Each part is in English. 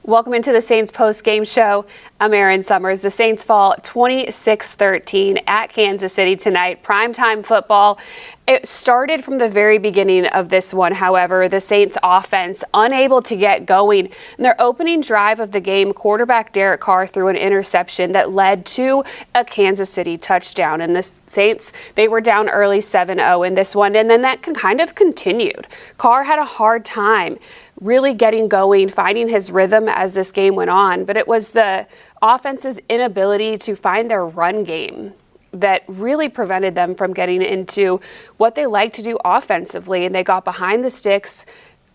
Welcome into the Saints post-game show. I'm Erin Summers. The Saints fall 26-13 at Kansas City tonight. Primetime football. It started from the very beginning of this one, however. The Saints offense unable to get going. In their opening drive of the game, quarterback Derek Carr threw an interception that led to a Kansas City touchdown. And the Saints, they were down early 7-0 in this one, and then that kind of continued. Carr had a hard time really getting going, finding his rhythm as this game went on. But it was the offense's inability to find their run game that really prevented them from getting into what they like to do offensively. And they got behind the sticks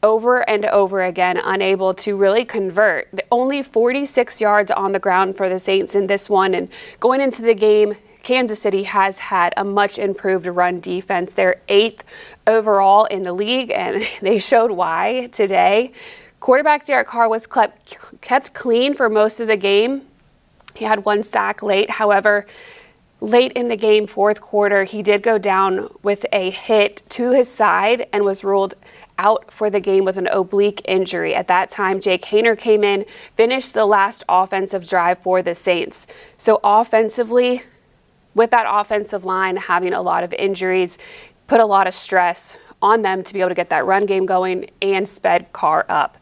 over and over again, unable to really convert. Only 46 yards on the ground for the Saints in this one. And going into the game, Kansas City has had a much improved run defense. They're 8th overall in the league, and they showed why today. Quarterback Derek Carr was kept clean for most of the game. He had one sack late. However, late in the game, fourth quarter, he did go down with a hit to his side and was ruled out for the game with an oblique injury. At that time, Jake Haener came in, finished the last offensive drive for the Saints. So offensively, with that offensive line having a lot of injuries, put a lot of stress on them to be able to get that run game going and sped Carr up.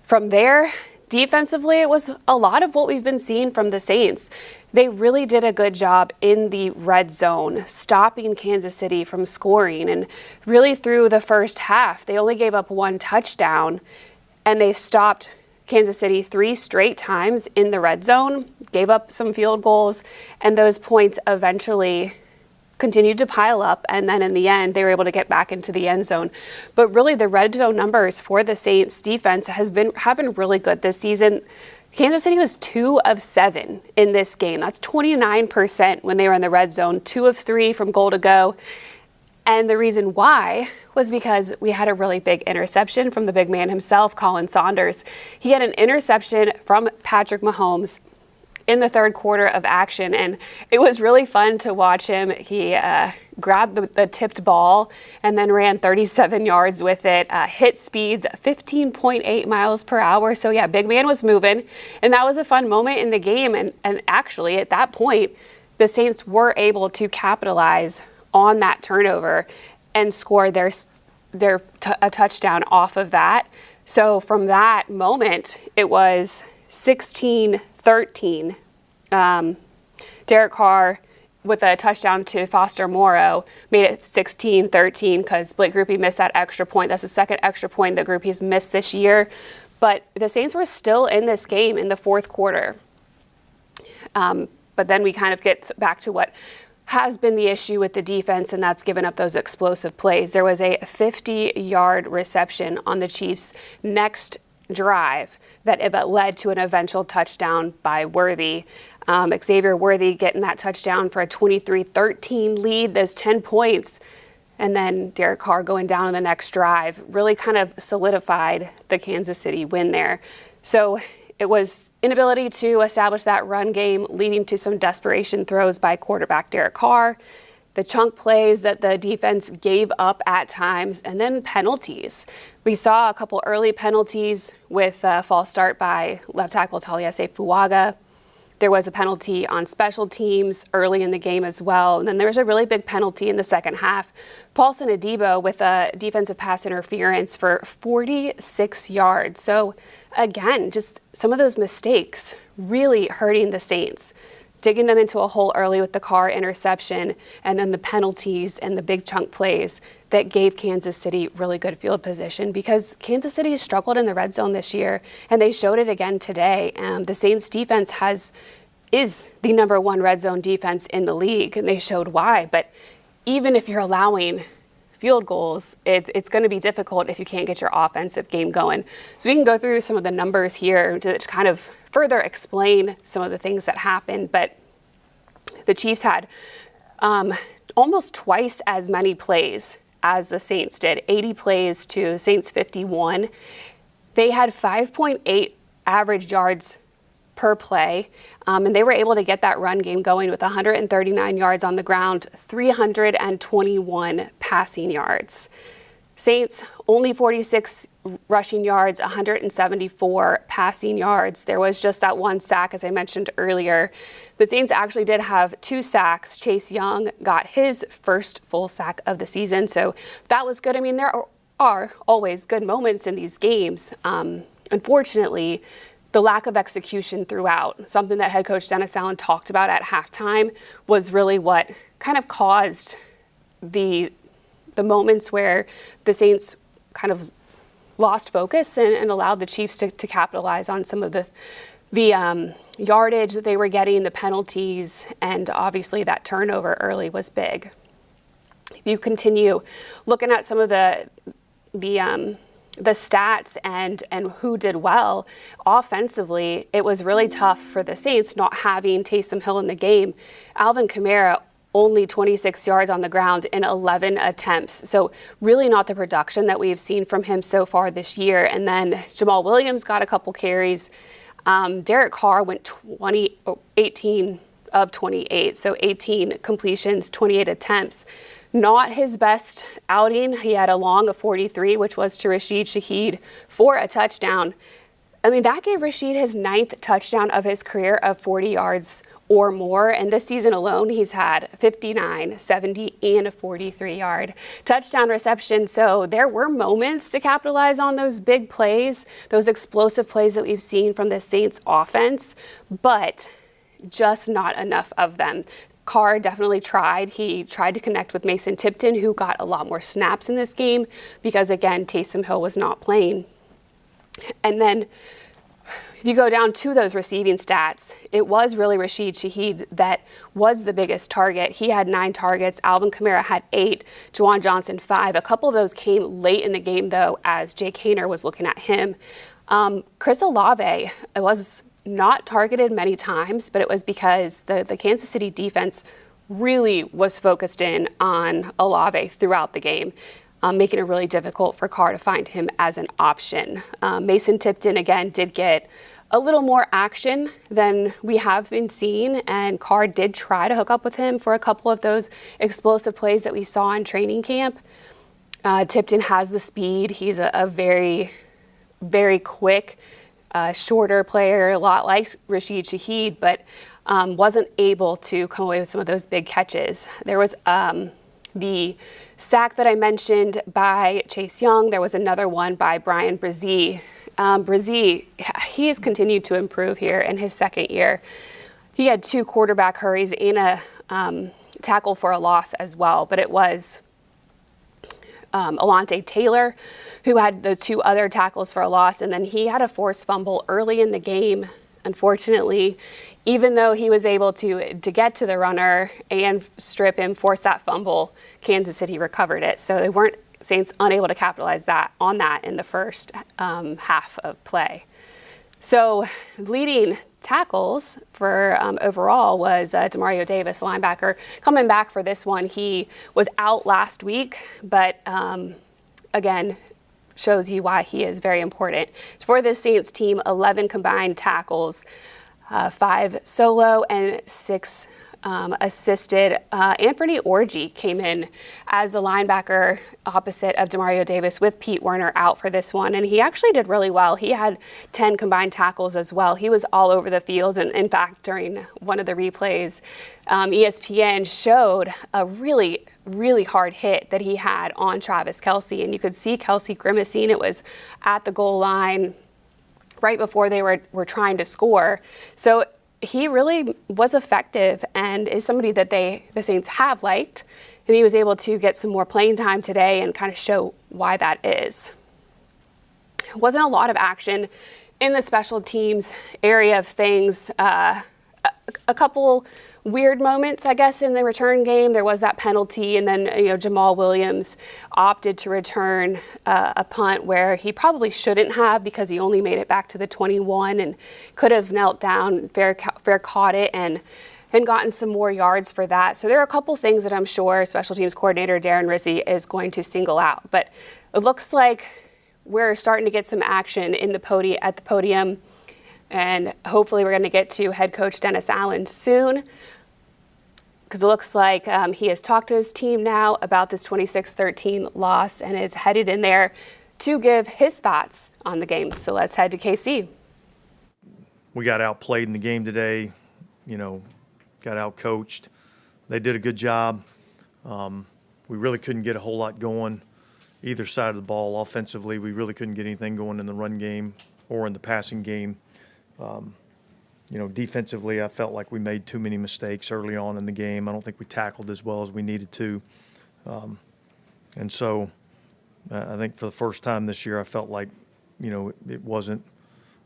From there, defensively, it was a lot of what we've been seeing from the Saints. They really did a good job in the red zone, stopping Kansas City from scoring. And really through the first half, they only gave up one touchdown, and they stopped Kansas City 3 straight times in the red zone, gave up some field goals, and those points eventually continued to pile up. And then in the end, they were able to get back into the end zone. But really, the red zone numbers for the Saints defense have been really good this season. Kansas City was 2 of 7 in this game. That's 29% when they were in the red zone, 2 of 3 from goal to go. And the reason why was because we had a really big interception from the big man himself, Colin Saunders. He had an interception from Patrick Mahomes in the third quarter of action, and it was really fun to watch him. He grabbed the tipped ball and then ran 37 yards with it, hit speeds 15.8 miles per hour. So yeah, big man was moving, and that was a fun moment in the game. And actually, at that point, the Saints were able to capitalize on that turnover and score a touchdown off of that. So from that moment, it was 16-13. Derek Carr with a touchdown to Foster Morrow made it 16-13 because Blake Grupe missed that extra point. That's the second extra point that Grupe's missed this year. But the Saints were still in this game in the fourth quarter. But then we kind of get back to what has been the issue with the defense, and that's given up those explosive plays. There was a 50-yard reception on the Chiefs' next drive that led to an eventual touchdown by Worthy. Xavier Worthy getting that touchdown for a 23-13 lead, those 10 points. And then Derek Carr going down on the next drive really kind of solidified the Kansas City win there. So it was inability to establish that run game, leading to some desperation throws by quarterback Derek Carr, the chunk plays that the defense gave up at times, and then penalties. We saw a couple early penalties with a false start by left tackle Taliese Fuaga. There was a penalty on special teams early in the game as well. And then there was a really big penalty in the second half. Paulson Adebo with a defensive pass interference for 46 yards. So again, just some of those mistakes really hurting the Saints, digging them into a hole early with the Carr interception, and then the penalties and the big chunk plays that gave Kansas City really good field position, because Kansas City has struggled in the red zone this year, and they showed it again today. The Saints defense is the #1 red zone defense in the league, and they showed why. But even if you're allowing field goals, it's going to be difficult if you can't get your offensive game going. So we can go through some of the numbers here to kind of further explain some of the things that happened. But the Chiefs had almost twice as many plays as the Saints did, 80 plays to the Saints 51. They had 5.8 average yards per play, and they were able to get that run game going with 139 yards on the ground, 321 passing yards. Saints only 46 rushing yards, 174 passing yards. There was just that one sack, as I mentioned earlier. The Saints actually did have 2 sacks. Chase Young got his first full sack of the season, so that was good. I mean, there are always good moments in these games. Unfortunately, the lack of execution throughout, something that head coach Dennis Allen talked about at halftime, was really what kind of caused the moments where the Saints kind of lost focus and allowed the Chiefs to capitalize on some of the yardage that they were getting, the penalties, and obviously that turnover early was big. If you continue looking at some of the stats and who did well offensively, it was really tough for the Saints not having Taysom Hill in the game. Alvin Kamara only 26 yards on the ground in 11 attempts. So really not the production that we've seen from him so far this year. And then Jamal Williams got a couple carries. Derek Carr went 18 of 28, so 18 completions, 28 attempts. Not his best outing. He had a long of 43, which was to Rashid Shaheed for a touchdown. I mean, that gave Rashid his 9th touchdown of his career of 40 yards or more. And this season alone, he's had 59, 70, and a 43-yard touchdown reception. So there were moments to capitalize on those big plays, those explosive plays that we've seen from the Saints offense, but just not enough of them. Carr definitely tried. He tried to connect with Mason Tipton, who got a lot more snaps in this game because, again, Taysom Hill was not playing. And then if you go down to those receiving stats, it was really Rashid Shaheed that was the biggest target. He had 9 targets. Alvin Kamara had 8. Juwan Johnson 5. A couple of those came late in the game, though, as Jake Haener was looking at him. Chris Olave was not targeted many times, but it was because the Kansas City defense really was focused in on Olave throughout the game, making it really difficult for Carr to find him as an option. Mason Tipton, again, did get a little more action than we have been seeing, and Carr did try to hook up with him for a couple of those explosive plays that we saw in training camp. Tipton has the speed. He's a very, very quick, shorter player, a lot like Rashid Shaheed, but wasn't able to come away with some of those big catches. There was the sack that I mentioned by Chase Young. There was another one by Brian Brzee. Brzee, he has continued to improve here in his second year. He had 2 quarterback hurries and a tackle for a loss as well, but it was Alontae Taylor who had the 2 other tackles for a loss, and then he had a forced fumble early in the game. Unfortunately, even though he was able to get to the runner and strip him, force that fumble, Kansas City recovered it. So they weren't Saints unable to capitalize on that in the first half of play. So leading tackles for overall was Demario Davis, linebacker, coming back for this one. He was out last week, but again, shows you why he is very important. For this Saints team, 11 combined tackles, 5 solo and 6 assisted. Anthony Orji came in as the linebacker opposite of Demario Davis with Pete Werner out for this one, and he actually did really well. He had 10 combined tackles as well. He was all over the field, and in fact, during one of the replays, ESPN showed a really hard hit that he had on Travis Kelce, and you could see Kelce grimacing. It was at the goal line right before they were trying to score. So he really was effective and is somebody that the Saints have liked, and he was able to get some more playing time today and kind of show why that is. Wasn't a lot of action in the special teams area of things. A couple weird moments, I guess, in the return game. There was that penalty, and then Jamal Williams opted to return a punt where he probably shouldn't have, because he only made it back to the 21 and could have knelt down, fair caught it, and gotten some more yards for that. So there are a couple things that I'm sure special teams coordinator Darren Rizzi is going to single out. But it looks like we're starting to get some action at the podium. And hopefully we're going to get to head coach Dennis Allen soon. because it looks like he has talked to his team now about this 26-13 loss and is headed in there to give his thoughts on the game. So let's head to KC. We got outplayed in the game today, got outcoached. They did a good job. We really couldn't get a whole lot going either side of the ball. Offensively, we really couldn't get anything going in the run game or in the passing game. Defensively, I felt like we made too many mistakes early on in the game. I don't think we tackled as well as we needed to. And so I think for the first time this year, I felt like, we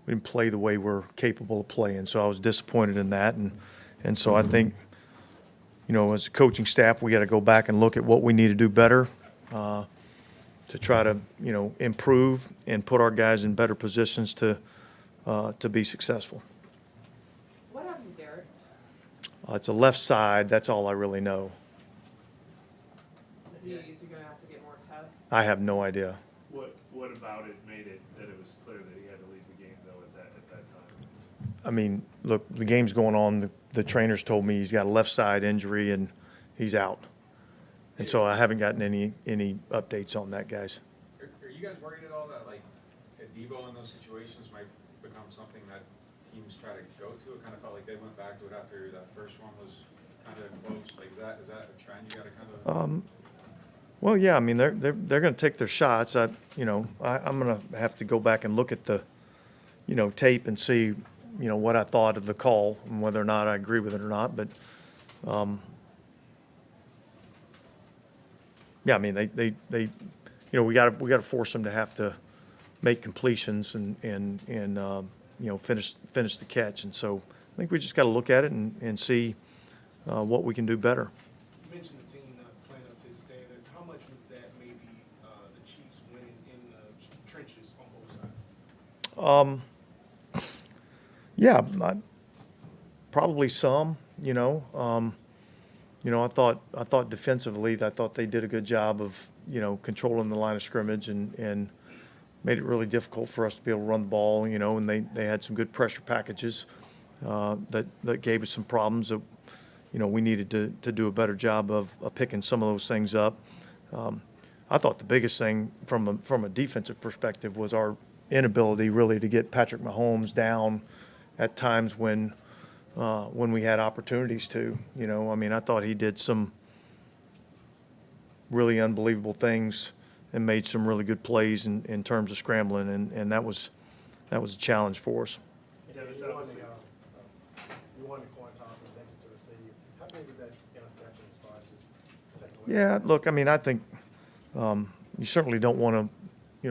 didn't play the way we're capable of playing. So I was disappointed in that. And so I think, as a coaching staff, we got to go back and look at what we need to do better to try to, improve and put our guys in better positions to be successful. What happened, Derek? It's a left side. That's all I really know. Is he going to have to get more tests? I have no idea. What about it made it that it was clear that he had to leave the game, though, at that time? I mean, look, the game's going on. The trainers told me he's got a left side injury and he's out. And so I haven't gotten any updates on that, guys. Are you guys worried at all that, like, Debo in those situations might become something that teams try to go to? It kind of felt like they went back to it after that first one was kind of close. Like, is that a trend you got to kind of? Well, yeah, I mean, they're going to take their shots. I'm going to have to go back and look at the, tape and see, what I thought of the call and whether or not I agree with it or not. But, yeah, I mean, they we got to force them to have to make completions and finish the catch. And so I think we just got to look at it and see what we can do better. You mentioned the team not playing up to the standard. How much was that maybe the Chiefs winning in the trenches on both sides? Yeah, probably some. I thought defensively, I thought they did a good job of controlling the line of scrimmage and made it really difficult for us to be able to run the ball. And they had some good pressure packages that gave us some problems that we needed to do a better job of picking some of those things up. I thought the biggest thing from a defensive perspective was our inability really to get Patrick Mahomes down at times when we had opportunities to. I thought he did some really unbelievable things and made some really good plays in terms of scrambling, and that was a challenge for us. You won the coin toss and thank you to receive. How big was that interception as far as just taking away? Yeah, look, I think you certainly don't want to,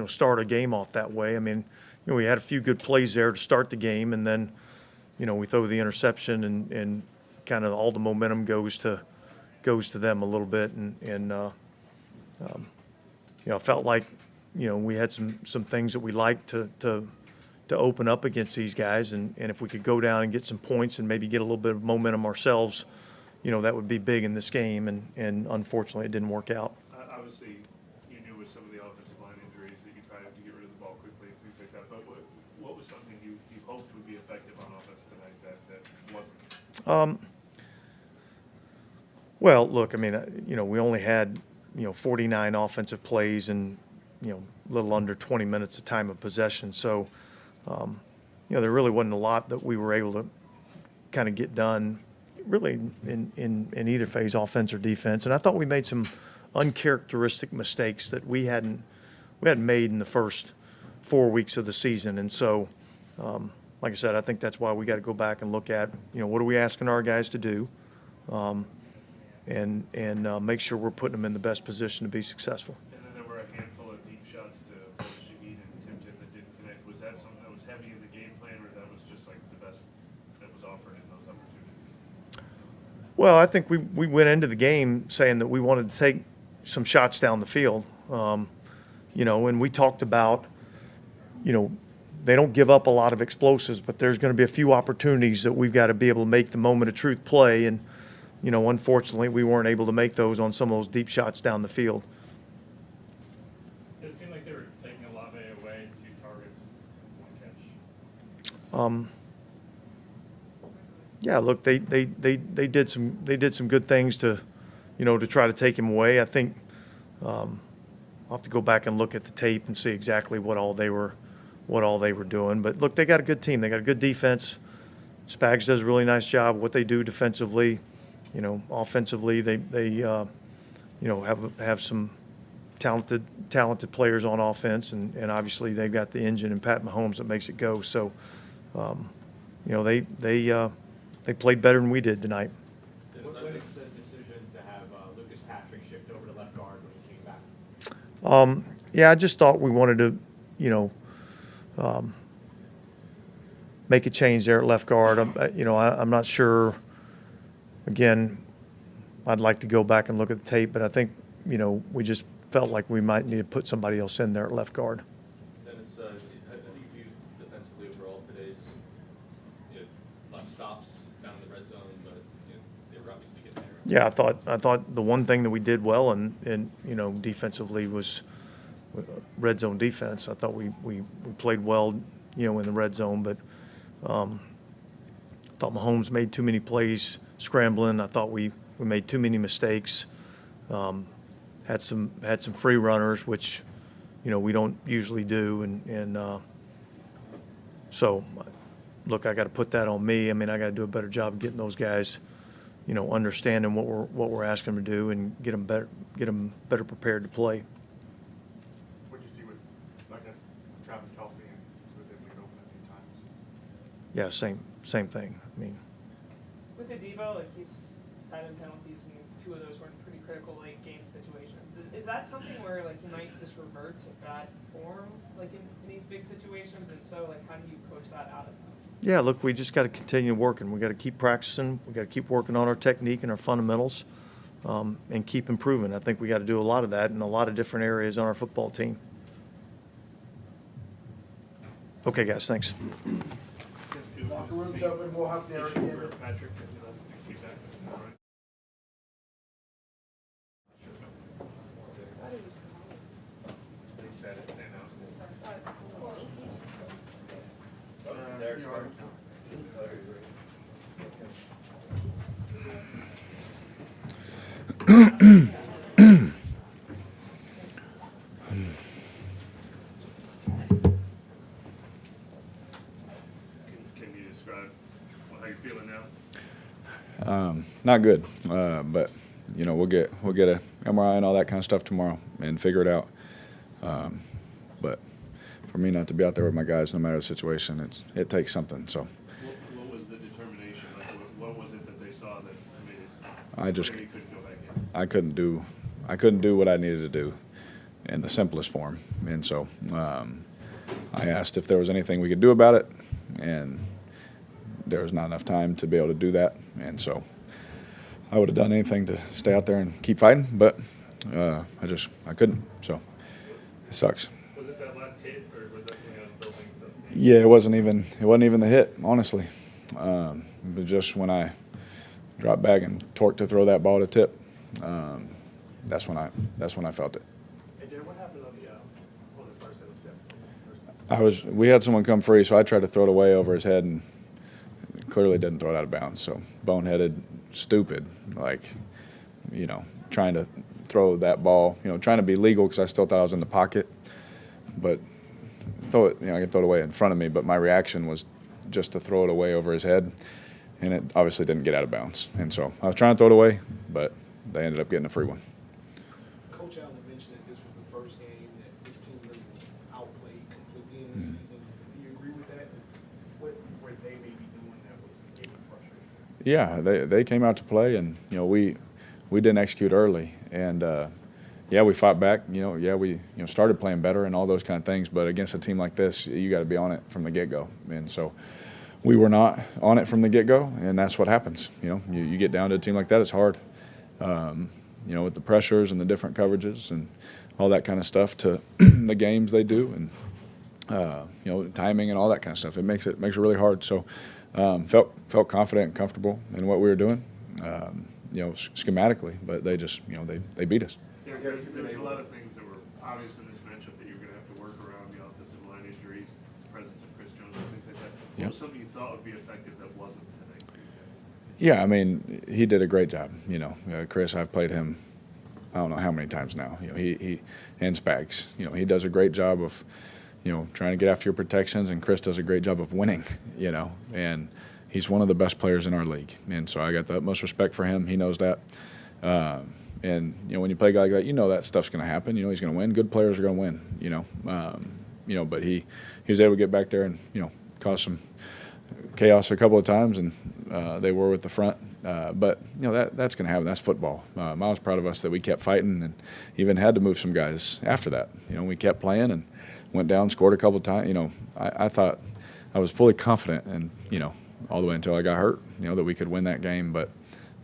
start a game off that way. We had a few good plays there to start the game, and then, we throw the interception and kind of all the momentum goes to them a little bit, and I felt like, we had some things that we liked to open up against these guys, and if we could go down and get some points and maybe get a little bit of momentum ourselves, that would be big in this game, and unfortunately it didn't work out. Obviously, you knew with some of the offensive line injuries that you probably have to get rid of the ball quickly and things like that, but what was something you hoped would be effective on offense tonight that wasn't? Well, look, we only had 49 offensive plays and a little under 20 minutes of time of possession, so there really wasn't a lot that we were able to kind of get done really in either phase, offense or defense. And I thought we made some uncharacteristic mistakes that we hadn't made in the first 4 weeks of the season. And so, like I said, I think that's why we got to go back and look at, what are we asking our guys to do, and make sure we're putting them in the best position to be successful. And then there were a handful of deep shots to Shahid and Tim that didn't connect. Was that something that was heavy in the game plan, or that was just like the best that was offered in those opportunities? Well, I think we went into the game saying that we wanted to take some shots down the field, and we talked about, they don't give up a lot of explosives, but there's going to be a few opportunities that we've got to be able to make the moment of truth play. And, unfortunately, we weren't able to make those on some of those deep shots down the field. It seemed like they were taking Olave away, 2 targets, 1 catch. Yeah, look, they did some good things to, to try to take him away. I think I'll have to go back and look at the tape and see exactly what all they were doing. But look, they got a good team. They got a good defense. Spags does a really nice job of what they do defensively. Offensively, they have some talented players on offense, and obviously they've got the engine and Pat Mahomes that makes it go. So, they played better than we did tonight. What led to the decision to have Lucas Patrick shift over to left guard when he came back? Yeah, I just thought we wanted to, make a change there at left guard. I'm not sure. Again, I'd like to go back and look at the tape, but I think, we just felt like we might need to put somebody else in there at left guard. Dennis, I think you defensively overall today, just left stops down in the red zone, but they were obviously getting there. Yeah, I thought the one thing that we did well and defensively was red zone defense. I thought we played well, in the red zone, but I thought Mahomes made too many plays scrambling. I thought we made too many mistakes. Had some free runners, which we don't usually do, and so look, I got to put that on me. I mean, I got to do a better job of getting those guys, understanding what we're asking them to do and get them better prepared to play. What'd you see with, I guess, Travis Kelce and was able to get open a few times? Yeah, same thing. I mean, With the Debo, like he's 7 penalties and 2 of those were in pretty critical late game situations. Is that something where like he might just revert to bad form like in these big situations? And so like how do you coach that out of him? yeah, look, we just got to continue working. We got to keep practicing. We got to keep working on our technique and our fundamentals, and keep improving. I think we got to do a lot of that in a lot of different areas on our football team. Okay, guys, thanks. Locker room's open, we'll have Derek in. Patrick, keep that. All right. They said it, they announced it. That was Derek's start. Can you describe how you're feeling now? Not good, but we'll get a MRI and all that kind of stuff tomorrow and figure it out. But for me not to be out there with my guys, no matter the situation, it takes something. So What was the determination? Like, what was it that they saw that made it? I just You couldn't go back in. I couldn't do what I needed to do in the simplest form, and so I asked if there was anything we could do about it, and there was not enough time to be able to do that, and so I would have done anything to stay out there and keep fighting, but I couldn't. So it sucks. Was it that last hit, or was that something on building? Yeah, it wasn't even the hit, honestly. It was just when I dropped back and torqued to throw that ball to tip. That's when I felt it. Hey, Darren, what happened on the first intercept? We had someone come free, so I tried to throw it away over his head and clearly didn't throw it out of bounds. So boneheaded, stupid, trying to throw that ball, trying to be legal because I still thought I was in the pocket, but I could throw it away in front of me, but my reaction was just to throw it away over his head, and it obviously didn't get out of bounds. And so I was trying to throw it away, but they ended up getting a free one. Coach Allen mentioned that this was the first game that this team really was outplayed completely in the season. Do you agree with that? What they may be doing that was getting frustrated? Yeah, they came out to play, and we didn't execute early, and we fought back. We started playing better and all those kind of things. But against a team like this, you got to be on it from the get-go, and so we were not on it from the get-go, and that's what happens. You get down to a team like that, it's hard. With the pressures and the different coverages and all that kind of stuff to the games they do, and timing and all that kind of stuff. It makes it really hard. So felt confident and comfortable in what we were doing, schematically, but they just they beat us. There's a lot of things that were obvious in this matchup that you're going to have to work around, the offensive line injuries, the presence of Chris Jones, and things like that. What was something you thought would be effective that wasn't today for you guys? Yeah, I mean, he did a great job. Chris, I've played him, I don't know how many times now. He and Spags. He does a great job of, trying to get after your protections, and Chris does a great job of winning. And he's one of the best players in our league, and so I got the utmost respect for him. He knows that. And when you play a guy like that, that stuff's going to happen. He's going to win. Good players are going to win. But he was able to get back there and cause some chaos a couple of times, and they were with the front. But that's going to happen. That's football. I was proud of us that we kept fighting and even had to move some guys after that. We kept playing and went down, scored a couple of times. I thought I was fully confident, and all the way until I got hurt, that we could win that game. But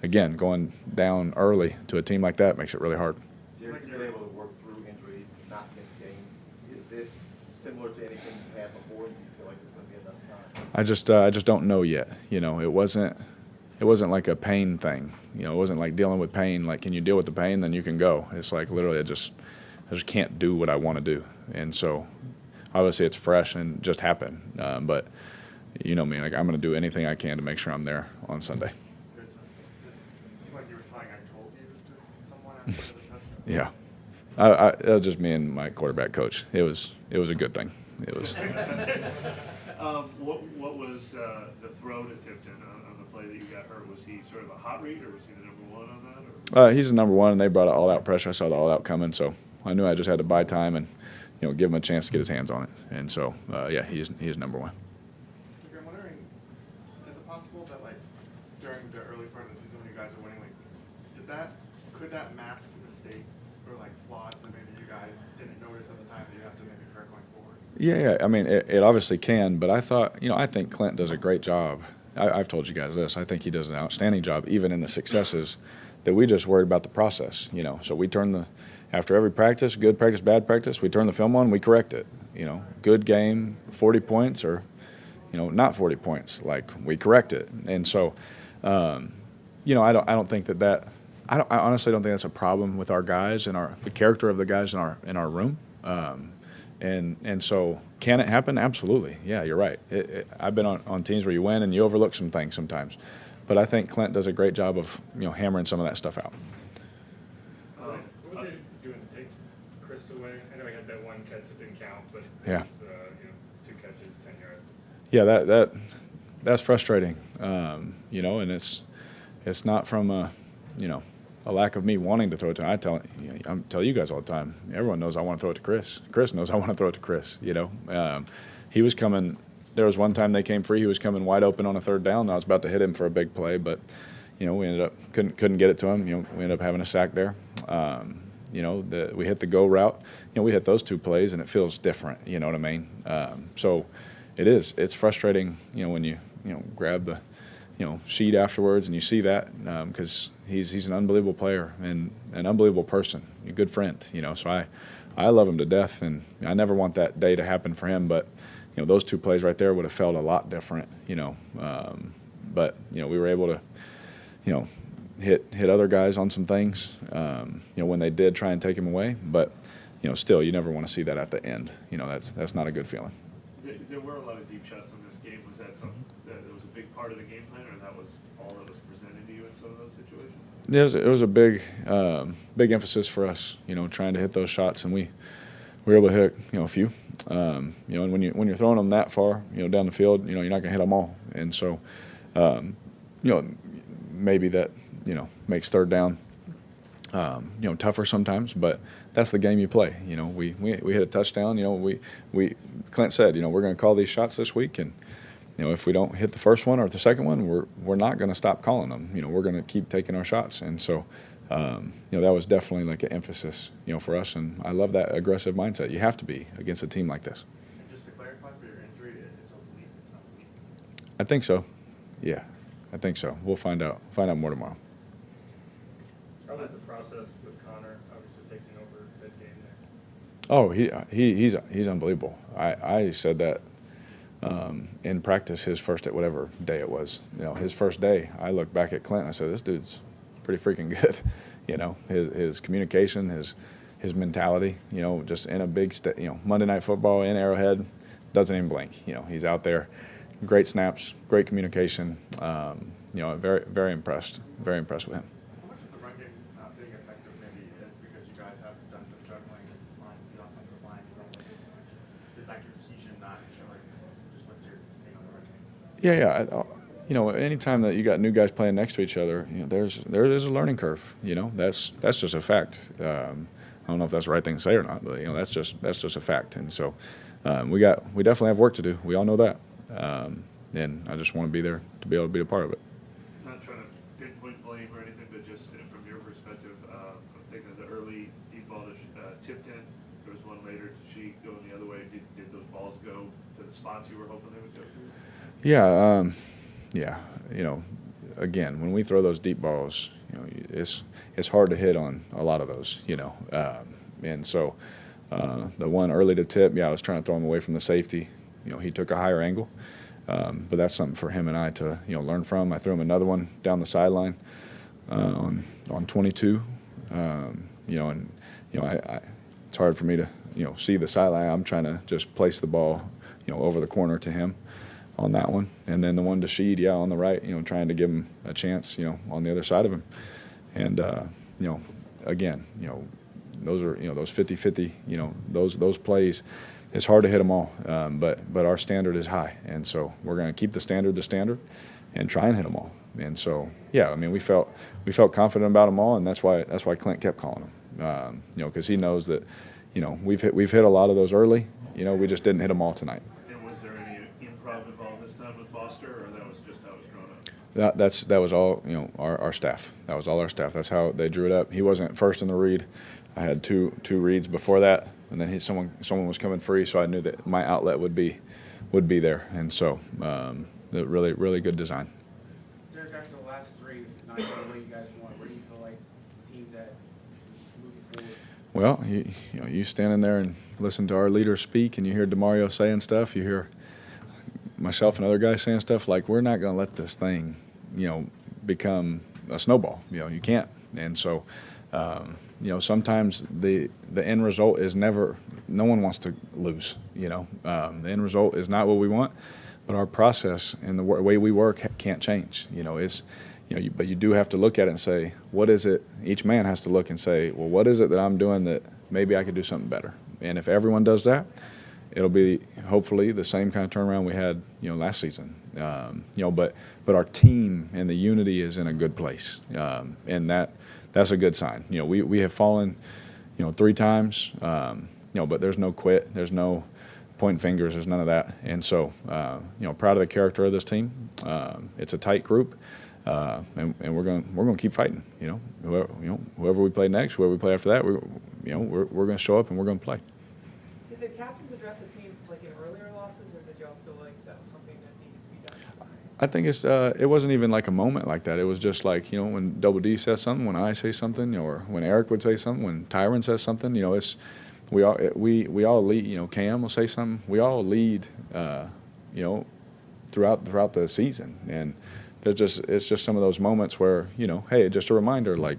again, going down early to a team like that makes it really hard. So you're able to work through injuries, not miss games. Is this similar to anything you had before? Do you feel like it's going to be enough time? I just don't know yet. It wasn't like a pain thing. It wasn't like dealing with pain. Like, can you deal with the pain? Then you can go. It's like literally I just can't do what I want to do. And so obviously it's fresh and just happened. But me, like I'm going to do anything I can to make sure I'm there on Sunday. It seemed like you were tying I told you to someone after the touchdown. Yeah. It was just me and my quarterback coach. It was a good thing. It was. What was the throw to Tipton on the play that you got hurt? Was he sort of a hot read, or was he the number one on that? Or? He's the number one, and they brought all-out pressure. I saw the all-out coming, so I knew I just had to buy time and give him a chance to get his hands on it. And so, he's number one. Okay, I'm wondering, is it possible that during the early part of the season when you guys are winning, could that mask mistakes or flaws that maybe you guys didn't notice at the time that you have to maybe correct going forward? Yeah. I mean, it obviously can, but I thought, I think Clint does a great job. I've told you guys this. I think he does an outstanding job, even in the successes, that we just worried about the process. So we turn after every practice, good practice, bad practice, we turn the film on, we correct it. Good game, 40 points, or not 40 points. We correct it. And so, I don't think that. I honestly don't think that's a problem with our guys and the character of the guys in our room. And so, can it happen? Absolutely. Yeah, you're right. I've been on teams where you win and you overlook some things sometimes, but I think Clint does a great job of hammering some of that stuff out. What were they doing to take Chris away? I know he had that one catch that didn't count, but Yeah. it was, 2 catches, 10 yards. Yeah, that's frustrating. And it's not from a lack of me wanting to throw it to him. I tell you guys all the time. Everyone knows I want to throw it to Chris. Chris knows I want to throw it to Chris. He was coming. There was one time they came free. He was coming wide open on a 3rd down. I was about to hit him for a big play, but we ended up couldn't get it to him. We ended up having a sack there. We hit the go route. We hit those 2 plays, and it feels different. You know what I mean? So it is. It's frustrating. When you grab the sheet afterwards and you see that because he's an unbelievable player and an unbelievable person, a good friend. So I love him to death, and I never want that day to happen for him. But those 2 plays right there would have felt a lot different. But we were able to hit other guys on some things. When they did try and take him away, but still you never want to see that at the end. That's not a good feeling. There were a lot of deep shots in this game. Was that something that was a big part of the game plan, or that was all that was presented to you in some of those situations? It was a big emphasis for us, trying to hit those shots, and we were able to hit, a few. And when you're throwing them that far, down the field, you're not going to hit them all. And so, maybe that, makes 3rd down, tougher sometimes, but that's the game you play. We hit a touchdown. Clint said, we're going to call these shots this week, and if we don't hit the first one or the second one, we're not going to stop calling them. We're going to keep taking our shots, and so that was definitely like an emphasis, for us. And I love that aggressive mindset. You have to be against a team like this. And just to clarify, for your injury, it's oblique, it's not weak. I think so. Yeah, I think so. We'll find out more tomorrow. How was the process with Connor obviously taking over that game there? Oh, he's unbelievable. I said that in practice his first, whatever day it was, his first day. I looked back at Clint and I said, this dude's pretty freaking good. His communication, his mentality. Just in a big Monday Night Football in Arrowhead, doesn't even blink. He's out there, great snaps, great communication. very impressed with him. How much of the run game not being effective maybe is because you guys have done some juggling on the offensive line? Is that cohesion not showing? Just what's your take on the run game? Yeah. Anytime that you got new guys playing next to each other, there is a learning curve. That's just a fact. I don't know if that's the right thing to say or not, but that's just a fact. And so we definitely have work to do. We all know that, and I just want to be there to be able to be a part of it. Not trying to pinpoint blame or anything, but just from your perspective, I'm thinking of the early deep ball that tipped in. There was one later. Did she go in the other way? Did those balls go to the spots you were hoping they would go to? Yeah. Again, when we throw those deep balls, it's hard to hit on a lot of those. And so the one early to tip, I was trying to throw him away from the safety. He took a higher angle, but that's something for him and I to learn from. I threw him another one down the sideline on 22. It's hard for me to see the sideline. I'm trying to just place the ball over the corner to him on that one, and then the one to Sheed, on the right, trying to give him a chance, on the other side of him, and again, those are those 50-50, those plays. It's hard to hit them all, but our standard is high, and so we're going to keep the standard, and try and hit them all. And so we felt confident about them all, and that's why Clint kept calling them, because he knows that we've hit a lot of those early, we just didn't hit them all tonight. Was there any improv involved this time with Foster, or that was just how it was drawn up? That was all our staff. That was all our staff. That's how they drew it up. He wasn't first in the read. I had two reads before that, and then someone was coming free, so I knew that my outlet would be there, and so really good design. Derek, after the last three, not the way you guys want, where do you feel like the team's at moving forward? Well, you standing there and listen to our leaders speak, and you hear DeMario saying stuff. You hear myself and other guys saying stuff like, we're not going to let this thing, become a snowball. You can't. And so, sometimes the end result is never. No one wants to lose. The end result is not what we want, but our process and the way we work can't change. But you do have to look at it and say, what is it? Each man has to look and say, well, what is it that I'm doing that maybe I could do something better? And if everyone does that, it'll be hopefully the same kind of turnaround we had, last season. But our team and the unity is in a good place, and that's a good sign. We have fallen, 3 times, but there's no quit, there's no pointing fingers, there's none of that. And so, proud of the character of this team. It's a tight group. And we're going to keep fighting. Whoever we play next, whoever we play after that, we're going to show up and we're going to play. Did the captains address the team like in earlier losses, or did y'all feel like that was something that needed to be done? I think it wasn't even like a moment like that. It was just like when Double D says something, when I say something, or when Eric would say something, when Tyron says something. We all lead. Cam will say something. We all lead. Throughout the season, and it's just some of those moments where hey, just a reminder, like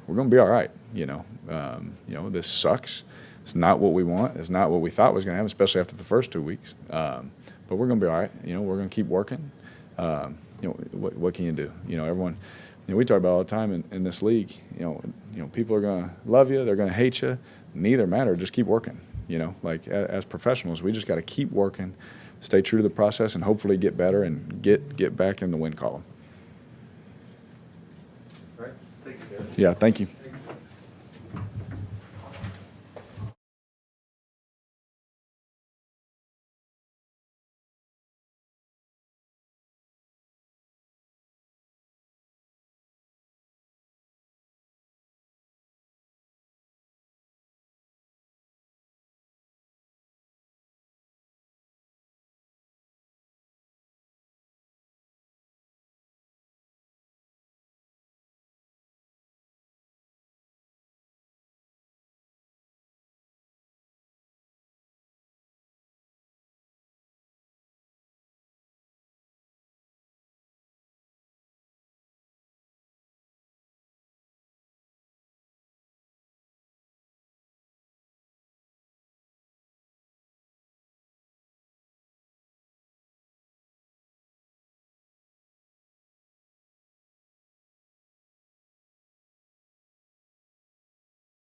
we're going to be all right. This sucks. It's not what we want. It's not what we thought was going to happen, especially after the first 2 weeks. But we're going to be all right. We're going to keep working. What can you do? Everyone. We talk about all the time in this league. People are going to love you. They're going to hate you. Neither matter. Just keep working. Like as professionals, we just got to keep working, stay true to the process, and hopefully get better and get back in the win column. Right. Thank you, Derek. Yeah. Thank you.